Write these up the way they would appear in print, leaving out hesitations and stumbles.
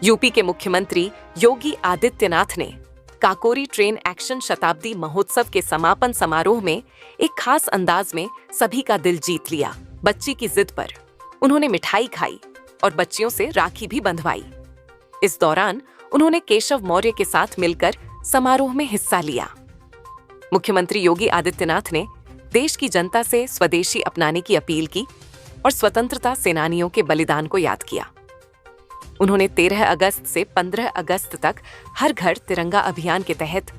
UP के मुख्यमंत्री योगी आदित्यनाथ ने काकोरी ट्रेन एक्शन शताब्दी महोत्सव के समापन समारोह में एक खास अंदाज में सभी का दिल जीत लिया। बच्ची की जिद पर उन्होंने मिठाई खाई और बच्चियों से राखी भी बंधवाई। इस दौरान उन्होंने केशव मौर्य के साथ मिलकर समारोह में हिस्सा लिया। मुख्यमंत्री योगी आदित्यनाथ ने देश की जनता से स्वदेशी अपनाने की अपील की और स्वतंत्रता सेनानियों के बलिदान को याद किया। उन्होंने 13 अगस्त से 15 अगस्त तक हर घर तिरंगा अभियान के तहत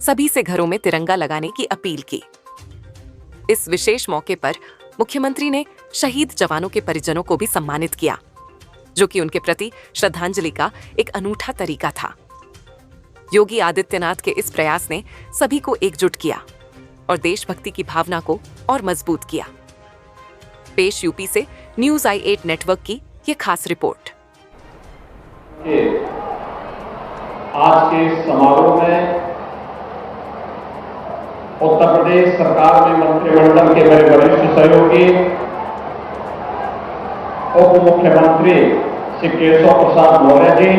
सभी से घरों में तिरंगा लगाने की अपील की। इस विशेष मौके पर मुख्यमंत्री ने शहीद जवानों के परिजनों को भी सम्मानित किया, जो कि उनके प्रति श्रद्धांजलि का एक अनूठा तरीका था। योगी आदित्यनाथ के इस प्रयास ने सभी को एकजुट किया और देशभक्ति की भावना को और मजबूत किया। पेश यूपी से न्यूज़ i8 नेटवर्क की ये खास रिपोर्ट। आज के इस समारोह में उत्तर प्रदेश सरकार में मंत्रिमंडल के मेरे वरिष्ठ सहयोगी उप मुख्यमंत्री श्री केशव प्रसाद मौर्य जी,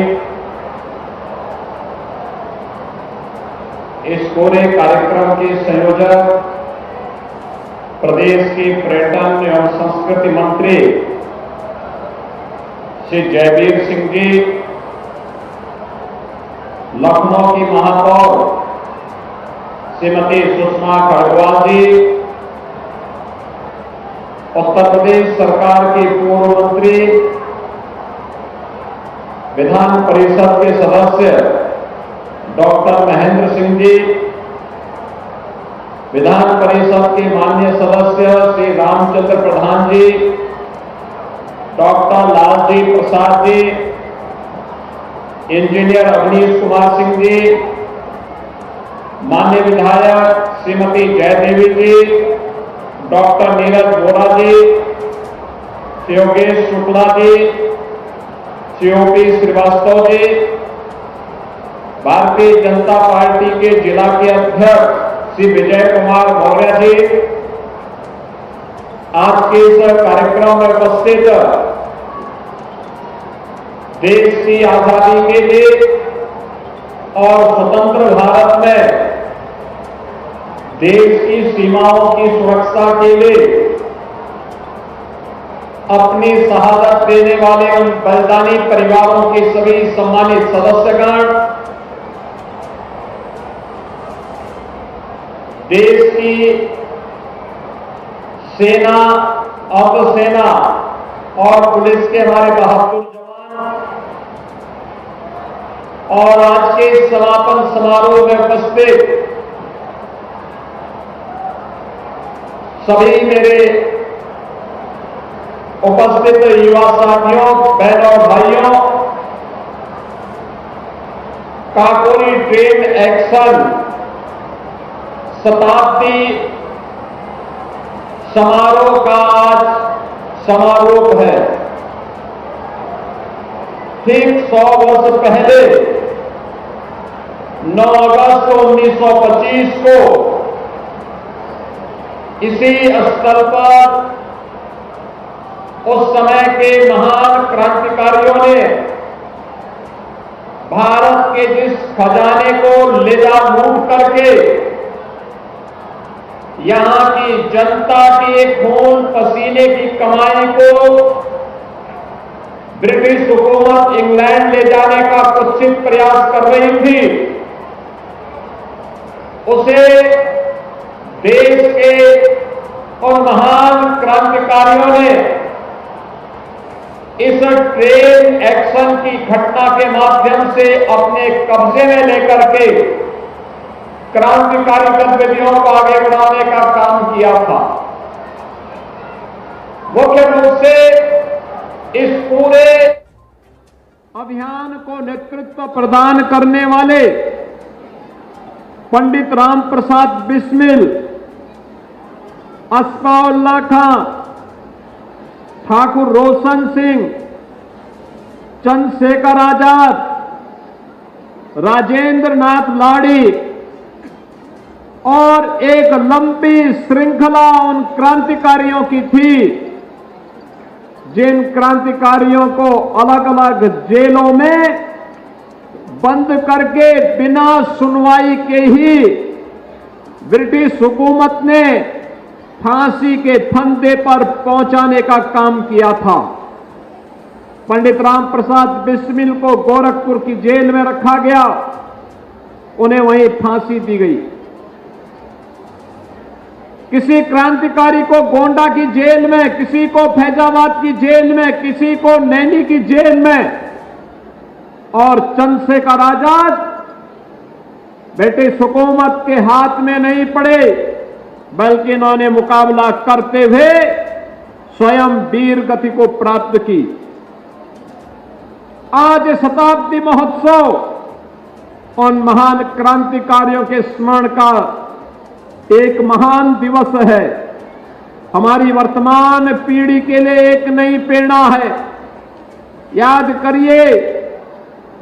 इस पूरे कार्यक्रम के संयोजक प्रदेश के पर्यटन एवं संस्कृति मंत्री श्री जयवीर सिंह जी, लखनऊ की महापौर श्रीमती सुषमा खड़गवाल जी, उत्तर प्रदेश सरकार के पूर्व मंत्री विधान परिषद के सदस्य डॉक्टर महेंद्र सिंह जी, विधान परिषद के माननीय सदस्य श्री रामचंद्र प्रधान जी, डॉक्टर लालजी प्रसाद जी, इंजीनियर अवनीश कुमार सिंह जी, माननीय विधायक श्रीमती जयदेवी जी, डॉक्टर नीरज बोरा जी, योगेश शुक्ला जी, COP श्रीवास्तव जी, भारतीय जनता पार्टी के जिला के अध्यक्ष श्री विजय कुमार मौर्य जी, आज के इस कार्यक्रम में उपस्थित देश की आजादी के लिए और स्वतंत्र भारत में देश की सीमाओं की सुरक्षा के लिए अपनी शहादत देने वाले उन बलिदानी परिवारों के सभी सम्मानित सदस्यगण, देश की सेना, अर्धसेना और पुलिस के हमारे बहादुर जवान और आज के समापन समारोह में उपस्थित सभी मेरे उपस्थित युवा साथियों, बहनों और भाइयों, काकोरी ट्रेन एक्शन शताब्दी समारोह का आज समारोह है। ठीक 100 वर्ष पहले 9 अगस्त 1925 को इसी स्थल पर उस समय के महान क्रांतिकारियों ने भारत के जिस खजाने को ले जा लूट करके यहां की जनता की खून पसीने की कमाई को ब्रिटिश हुकूमत इंग्लैंड ले जाने का कुत्सित प्रयास कर रही थी, उसे देश के उन महान क्रांतिकारियों ने इस ट्रेन एक्शन की घटना के माध्यम से अपने कब्जे में लेकर के क्रांतिकारी गतिविधियों को आगे बढ़ाने का काम किया था। मुख्य रूप से इस पूरे अभियान को नेतृत्व प्रदान करने वाले पंडित राम प्रसाद बिस्मिल, अस्फाउल्लाह खां, ठाकुर रोशन सिंह, चंद्रशेखर आजाद, राजेंद्र नाथ लाड़ी और एक लंबी श्रृंखला उन क्रांतिकारियों की थी जिन क्रांतिकारियों को अलग अलग जेलों में बंद करके बिना सुनवाई के ही ब्रिटिश हुकूमत ने फांसी के फंदे पर पहुंचाने का काम किया था। पंडित राम प्रसाद बिस्मिल को गोरखपुर की जेल में रखा गया, उन्हें वहीं फांसी दी गई। किसी क्रांतिकारी को गोंडा की जेल में, किसी को फैजाबाद की जेल में, किसी को नैनी की जेल में, और चंद्रशेखर आजाद ब्रिटिश हुकूमत के हाथ में नहीं पड़े, बल्कि इन्होंने मुकाबला करते हुए स्वयं वीर गति को प्राप्त की। आज शताब्दी महोत्सव उन महान क्रांतिकारियों के स्मरण का एक महान दिवस है। हमारी वर्तमान पीढ़ी के लिए एक नई प्रेरणा है। याद करिए,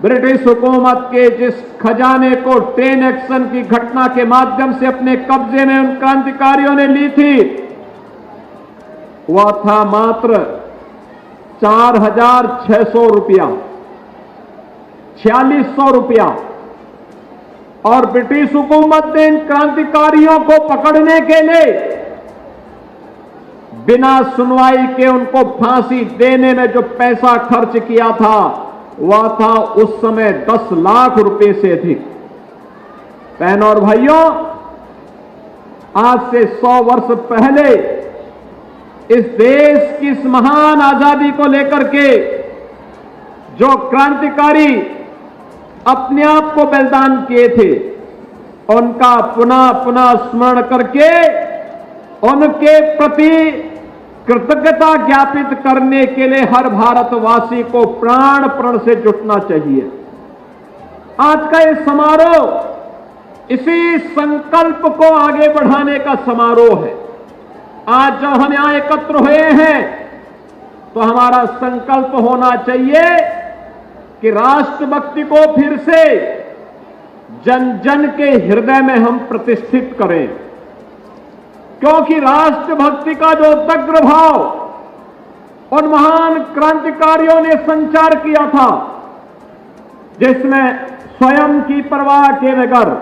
ब्रिटिश हुकूमत के जिस खजाने को ट्रेन एक्शन की घटना के माध्यम से अपने कब्जे में उन क्रांतिकारियों ने ली थी, वह था मात्र 4,600 रुपया, 4600 रुपया। और ब्रिटिश हुकूमत ने इन क्रांतिकारियों को पकड़ने के लिए बिना सुनवाई के उनको फांसी देने में जो पैसा खर्च किया था, वह था उस समय 10 लाख रुपए से अधिक। बहनों और भाइयों, आज से 100 वर्ष पहले इस देश की इस महान आजादी को लेकर के जो क्रांतिकारी अपने आप को बलिदान किए थे, उनका पुनः पुनः स्मरण करके उनके प्रति कृतज्ञता ज्ञापित करने के लिए हर भारतवासी को प्राण प्रण से जुटना चाहिए। आज का ये समारोह इसी संकल्प को आगे बढ़ाने का समारोह है। आज जब हम यहां एकत्र हुए हैं, तो हमारा संकल्प होना चाहिए कि राष्ट्रभक्ति को फिर से जन जन के हृदय में हम प्रतिष्ठित करें, क्योंकि राष्ट्रभक्ति का जो उदग्र भाव उन महान क्रांतिकारियों ने संचार किया था, जिसमें स्वयं की परवाह के बगैर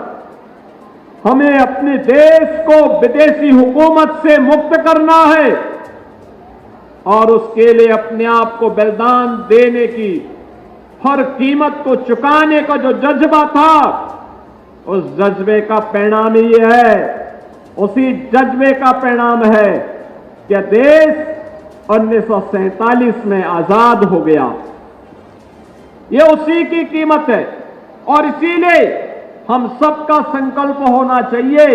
हमें अपने देश को विदेशी हुकूमत से मुक्त करना है और उसके लिए अपने आप को बलिदान देने की, हर कीमत को चुकाने का जो जज्बा था, उस जज्बे का परिणाम ही है, उसी जज्बे का परिणाम है कि देश 1947 में आजाद हो गया। ये उसी की कीमत है और इसीलिए हम सबका संकल्प होना चाहिए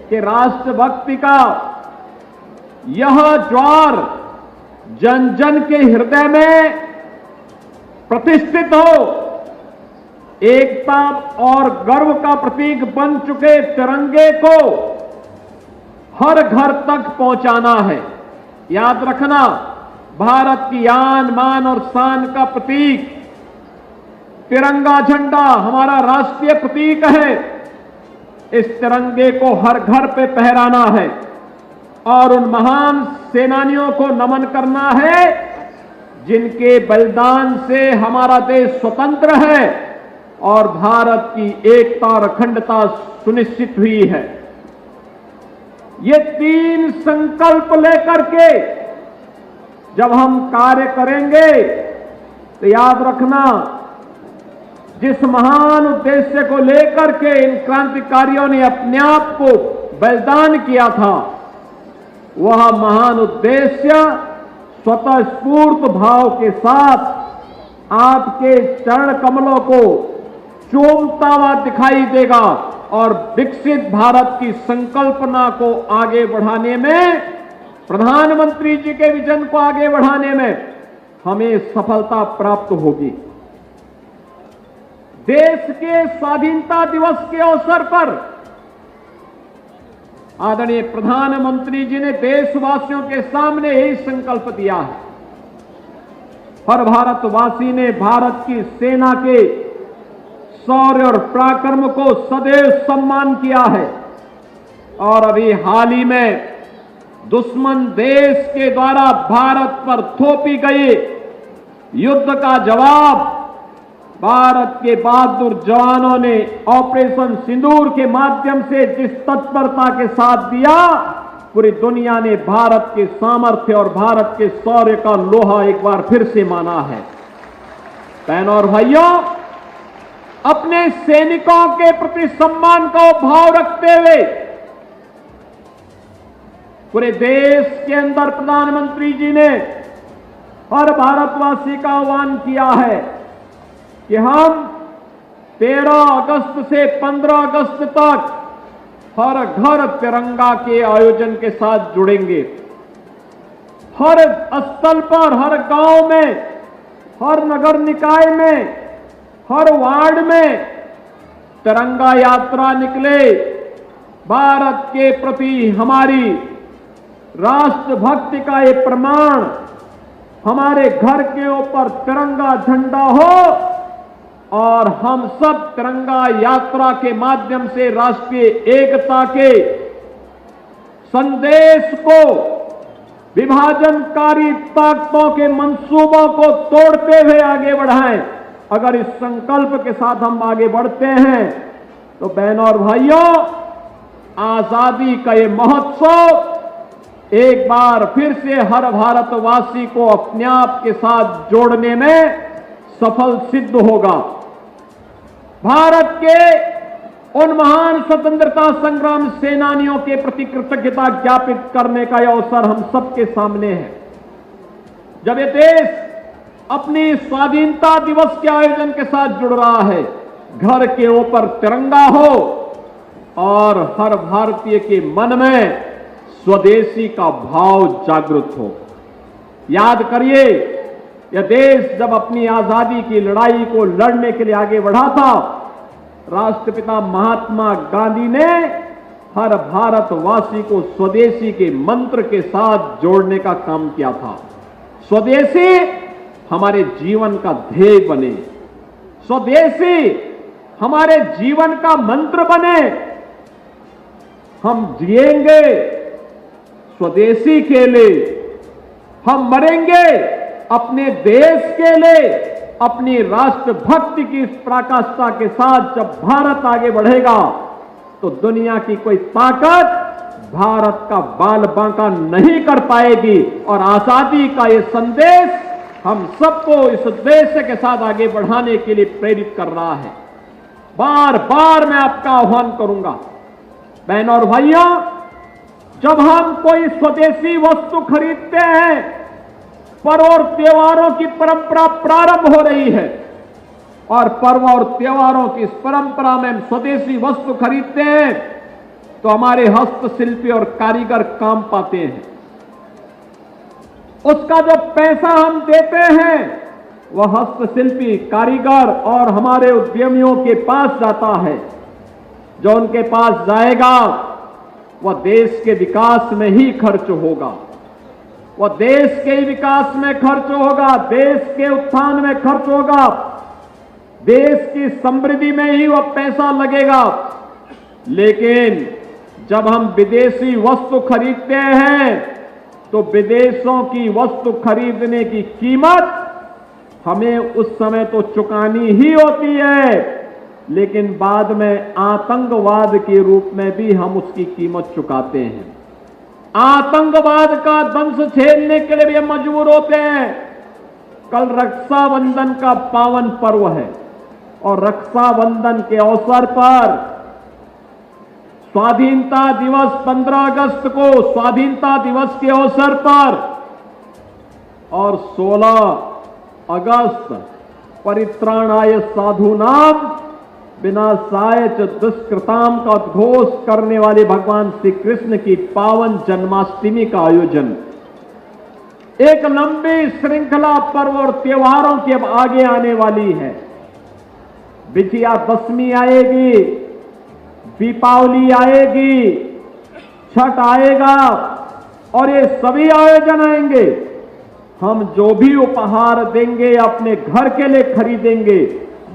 कि राष्ट्रभक्ति का यह ज्वार जन जन के हृदय में प्रतिष्ठित हो। एकता और गर्व का प्रतीक बन चुके तिरंगे को हर घर तक पहुंचाना है। याद रखना, भारत की आन मान और शान का प्रतीक तिरंगा झंडा हमारा राष्ट्रीय प्रतीक है। इस तिरंगे को हर घर पे फहराना है और उन महान सेनानियों को नमन करना है जिनके बलिदान से हमारा देश स्वतंत्र है और भारत की एकता और अखंडता सुनिश्चित हुई है। ये 3 संकल्प लेकर के जब हम कार्य करेंगे तो याद रखना, जिस महान उद्देश्य को लेकर के इन क्रांतिकारियों ने अपने आप को बलिदान किया था, वह महान उद्देश्य स्वतः स्फूर्त भाव के साथ आपके चरण कमलों को चूमता हुआ दिखाई देगा और विकसित भारत की संकल्पना को आगे बढ़ाने में, प्रधानमंत्री जी के विजन को आगे बढ़ाने में हमें सफलता प्राप्त होगी। देश के स्वाधीनता दिवस के अवसर पर आदरणीय प्रधानमंत्री जी ने देशवासियों के सामने यही संकल्प दिया है। हर भारतवासी ने भारत की सेना के शौर्य और पराक्रम को सदैव सम्मान किया है और अभी हाल ही में दुश्मन देश के द्वारा भारत पर थोपी गई युद्ध का जवाब भारत के बहादुर जवानों ने ऑपरेशन सिंदूर के माध्यम से जिस तत्परता के साथ दिया, पूरी दुनिया ने भारत के सामर्थ्य और भारत के शौर्य का लोहा एक बार फिर से माना है। बहनों और भाइयों, अपने सैनिकों के प्रति सम्मान का भाव रखते हुए पूरे देश के अंदर प्रधानमंत्री जी ने हर भारतवासी का आह्वान किया है कि हम 13 अगस्त से 15 अगस्त तक हर घर तिरंगा के आयोजन के साथ जुड़ेंगे। हर स्थल पर, हर गांव में, हर नगर निकाय में, हर वार्ड में तिरंगा यात्रा निकले। भारत के प्रति हमारी राष्ट्रभक्ति का ये प्रमाण हमारे घर के ऊपर तिरंगा झंडा हो और हम सब तिरंगा यात्रा के माध्यम से राष्ट्रीय एकता के संदेश को, विभाजनकारी ताकतों के मंसूबों को तोड़ते हुए आगे बढ़ाएं। अगर इस संकल्प के साथ हम आगे बढ़ते हैं तो बहनों और भाइयों, आजादी का ये महोत्सव एक बार फिर से हर भारतवासी को अपने आप के साथ जोड़ने में सफल सिद्ध होगा। भारत के उन महान स्वतंत्रता संग्राम सेनानियों के प्रति कृतज्ञता ज्ञापित करने का यह अवसर हम सबके सामने है। जब ये देश अपनी स्वाधीनता दिवस के आयोजन के साथ जुड़ रहा है, घर के ऊपर तिरंगा हो और हर भारतीय के मन में स्वदेशी का भाव जागृत हो। याद करिए, यह देश जब अपनी आजादी की लड़ाई को लड़ने के लिए आगे बढ़ा था, राष्ट्रपिता महात्मा गांधी ने हर भारतवासी को स्वदेशी के मंत्र के साथ जोड़ने का काम किया था। स्वदेशी हमारे जीवन का ध्येय बने, स्वदेशी हमारे जीवन का मंत्र बने। हम जिएंगे स्वदेशी के लिए, हम मरेंगे अपने देश के लिए। अपनी राष्ट्रभक्ति की इस पराकाष्ठा के साथ जब भारत आगे बढ़ेगा तो दुनिया की कोई ताकत भारत का बाल बांका नहीं कर पाएगी। और आजादी का ये संदेश हम सबको इस उद्देश्य के साथ आगे बढ़ाने के लिए प्रेरित कर रहा है। बार बार मैं आपका आह्वान करूंगा, बहनों और भाइयों, जब हम कोई स्वदेशी वस्तु खरीदते हैं, पर्व और त्योहारों की परंपरा प्रारंभ हो रही है और पर्व और त्योहारों की इस परंपरा में हम स्वदेशी वस्तु खरीदते हैं तो हमारे हस्तशिल्पी और कारीगर काम पाते हैं। उसका जो पैसा हम देते हैं वह हस्तशिल्पी, कारीगर और हमारे उद्यमियों के पास जाता है। जो उनके पास जाएगा वह देश के विकास में ही खर्च होगा, वह देश के विकास में खर्च होगा, देश के उत्थान में खर्च होगा, देश की समृद्धि में ही वह पैसा लगेगा। लेकिन जब हम विदेशी वस्तु खरीदते हैं तो विदेशों की वस्तु खरीदने की कीमत हमें उस समय तो चुकानी ही होती है, लेकिन बाद में आतंकवाद के रूप में भी हम उसकी कीमत चुकाते हैं। आतंकवाद का दंश झेलने के लिए भी हम मजबूर होते हैं। कल रक्षाबंधन का पावन पर्व है और रक्षाबंधन के अवसर पर स्वाधीनता दिवस 15 अगस्त को स्वाधीनता दिवस के अवसर पर और 16 अगस्त परित्राणाय साधूनाम विनाशाय च दुष्कृताम का उद्घोष करने वाले भगवान श्री कृष्ण की पावन जन्माष्टमी का आयोजन। एक लंबी श्रृंखला पर्व और त्योहारों की अब आगे आने वाली है। विजयादशमी आएगी, दीपावली आएगी, छठ आएगा और ये सभी आयोजन आएंगे। हम जो भी उपहार देंगे अपने घर के लिए खरीदेंगे,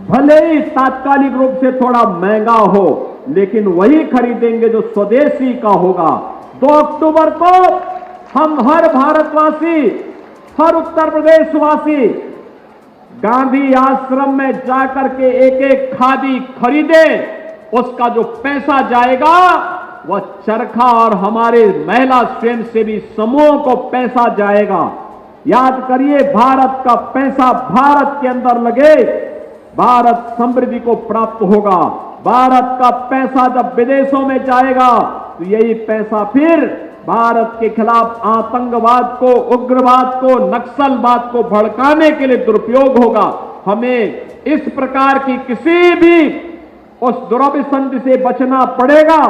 भले ही तात्कालिक रूप से थोड़ा महंगा हो, लेकिन वही खरीदेंगे जो स्वदेशी का होगा। 2 अक्टूबर को हम हर भारतवासी, हर उत्तर प्रदेशवासी गांधी आश्रम में जाकर के एक एक खादी खरीदे, उसका जो पैसा जाएगा वह चरखा और हमारे महिला स्वयंसेवी समूहों को पैसा जाएगा। याद करिए, भारत का पैसा भारत के अंदर लगे, भारत समृद्धि को प्राप्त होगा। भारत का पैसा जब विदेशों में जाएगा तो यही पैसा फिर भारत के खिलाफ आतंकवाद को, उग्रवाद को, नक्सलवाद को भड़काने के लिए दुरुपयोग होगा। हमें इस प्रकार की किसी भी उस दुराभिसंधि से बचना पड़ेगा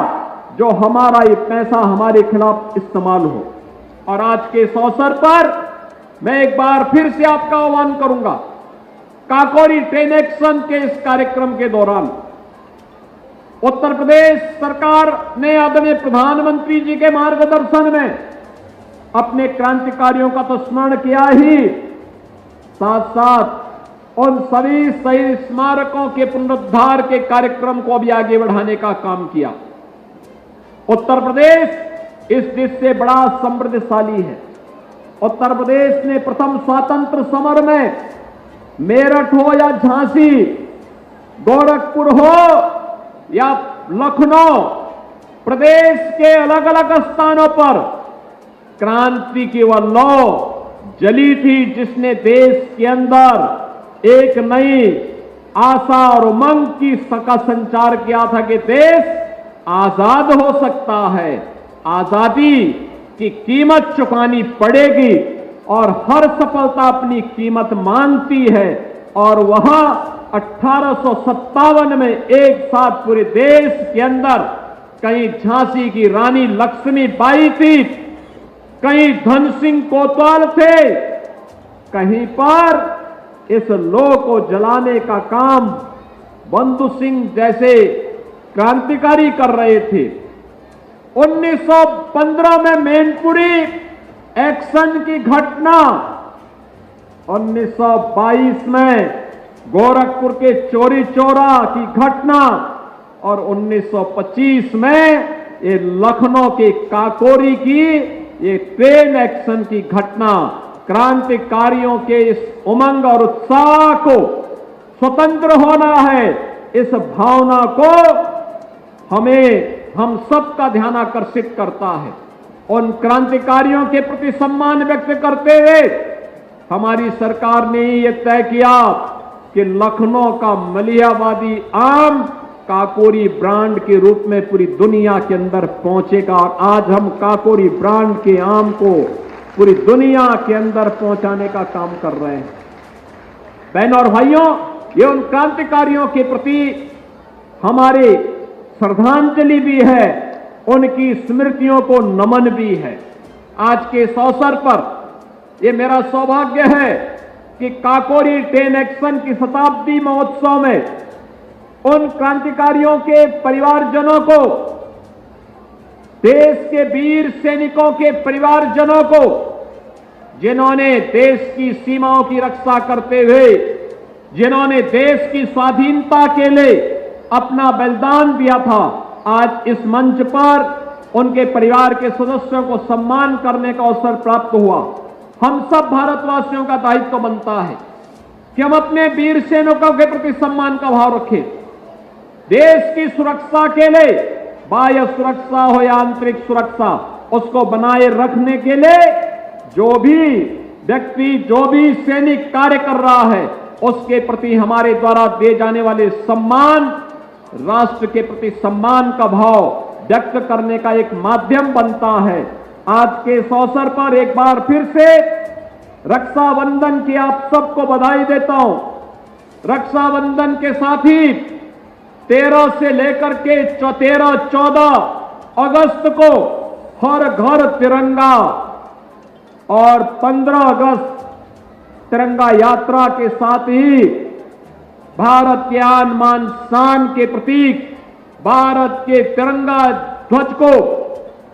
जो हमारा ये पैसा हमारे खिलाफ इस्तेमाल हो। और आज के इस अवसर पर मैं एक बार फिर से आपका आह्वान करूंगा, काकोरी ट्रेन एक्शन के इस कार्यक्रम के दौरान उत्तर प्रदेश सरकार ने आदरणीय प्रधानमंत्री जी के मार्गदर्शन में अपने क्रांतिकारियों का तो स्मरण किया ही, साथ साथ उन सभी शहीद स्मारकों के पुनरुद्धार के कार्यक्रम को भी आगे बढ़ाने का काम किया। उत्तर प्रदेश इस देश से बड़ा समृद्धशाली है। उत्तर प्रदेश ने प्रथम स्वातंत्र समर में मेरठ हो या झांसी, गोरखपुर हो या लखनऊ, प्रदेश के अलग अलग स्थानों पर क्रांति की वह लौ जली थी जिसने देश के अंदर एक नई आशा और उमंग का संचार किया था कि देश आजाद हो सकता है, आजादी की कीमत चुकानी पड़ेगी और हर सफलता अपनी कीमत मांगती है। और वहां 1857 में एक साथ पूरे देश के अंदर कहीं झांसी की रानी लक्ष्मीबाई थी, कहीं धन सिंह कोतवाल थे, कहीं पर इस लौ को जलाने का काम बंधु सिंह जैसे क्रांतिकारी कर रहे थे। 1915 में मैनपुरी एक्शन की घटना, 1922 में गोरखपुर के चोरी चोरा की घटना और 1925 में ये लखनऊ के काकोरी की ये ट्रेन एक्शन की घटना क्रांतिकारियों के इस उमंग और उत्साह को, स्वतंत्र होना है, इस भावना को हम सबका ध्यान आकर्षित करता है। उन क्रांतिकारियों के प्रति सम्मान व्यक्त करते हुए हमारी सरकार ने यह तय किया कि लखनऊ का मलिहाबादी आम काकोरी ब्रांड के रूप में पूरी दुनिया के अंदर पहुंचेगा। और आज हम काकोरी ब्रांड के आम को पूरी दुनिया के अंदर पहुंचाने का काम कर रहे हैं। बहनों और भाइयों, ये उन क्रांतिकारियों के प्रति हमारी श्रद्धांजलि भी है, उनकी स्मृतियों को नमन भी है। आज के इस अवसर पर यह मेरा सौभाग्य है कि काकोरी ट्रेन एक्शन की शताब्दी महोत्सव में उन क्रांतिकारियों के परिवारजनों को, देश के वीर सैनिकों के परिवारजनों को, जिन्होंने देश की सीमाओं की रक्षा करते हुए, जिन्होंने देश की स्वाधीनता के लिए अपना बलिदान दिया था, आज इस मंच पर उनके परिवार के सदस्यों को सम्मान करने का अवसर प्राप्त हुआ। हम सब भारतवासियों का दायित्व बनता है कि हम अपने वीर सैनिकों के प्रति सम्मान का भाव रखें। देश की सुरक्षा के लिए, बाह्य सुरक्षा हो या आंतरिक सुरक्षा, उसको बनाए रखने के लिए जो भी व्यक्ति, जो भी सैनिक कार्य कर रहा है, उसके प्रति हमारे द्वारा दिए जाने वाले सम्मान राष्ट्र के प्रति सम्मान का भाव व्यक्त करने का एक माध्यम बनता है। आज के इस अवसर पर एक बार फिर से रक्षाबंधन की आप सबको बधाई देता हूं। रक्षाबंधन के साथ ही 13 से लेकर के 13-14 अगस्त को हर घर तिरंगा और 15 अगस्त तिरंगा यात्रा के साथ ही भारत के आन मान शान के प्रतीक भारत के तिरंगा ध्वज को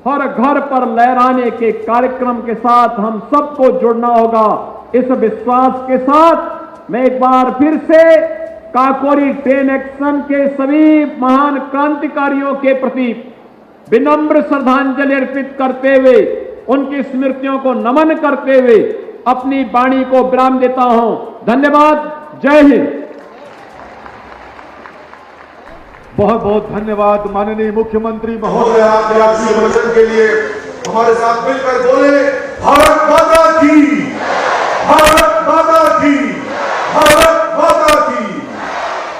हर घर पर लहराने के कार्यक्रम के साथ हम सबको जुड़ना होगा। इस विश्वास के साथ मैं एक बार फिर से काकोरी ट्रेन एक्शन के सभी महान क्रांतिकारियों के प्रति विनम्र श्रद्धांजलि अर्पित करते हुए, उनकी स्मृतियों को नमन करते हुए अपनी वाणी को विराम देता हूं। धन्यवाद। जय हिंद। बहुत बहुत धन्यवाद माननीय मुख्यमंत्री महोदय, आपके अभिभाषण के लिए। हमारे साथ मिलकर बोले, भारत माता की, भारत माता की, भारत माता की।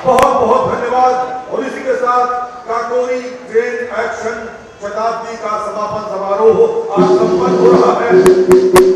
बहुत बहुत धन्यवाद। और इसी के साथ काकोरी ट्रेन एक्शन शताब्दी का समापन समारोह आज संपन्न हो रहा है।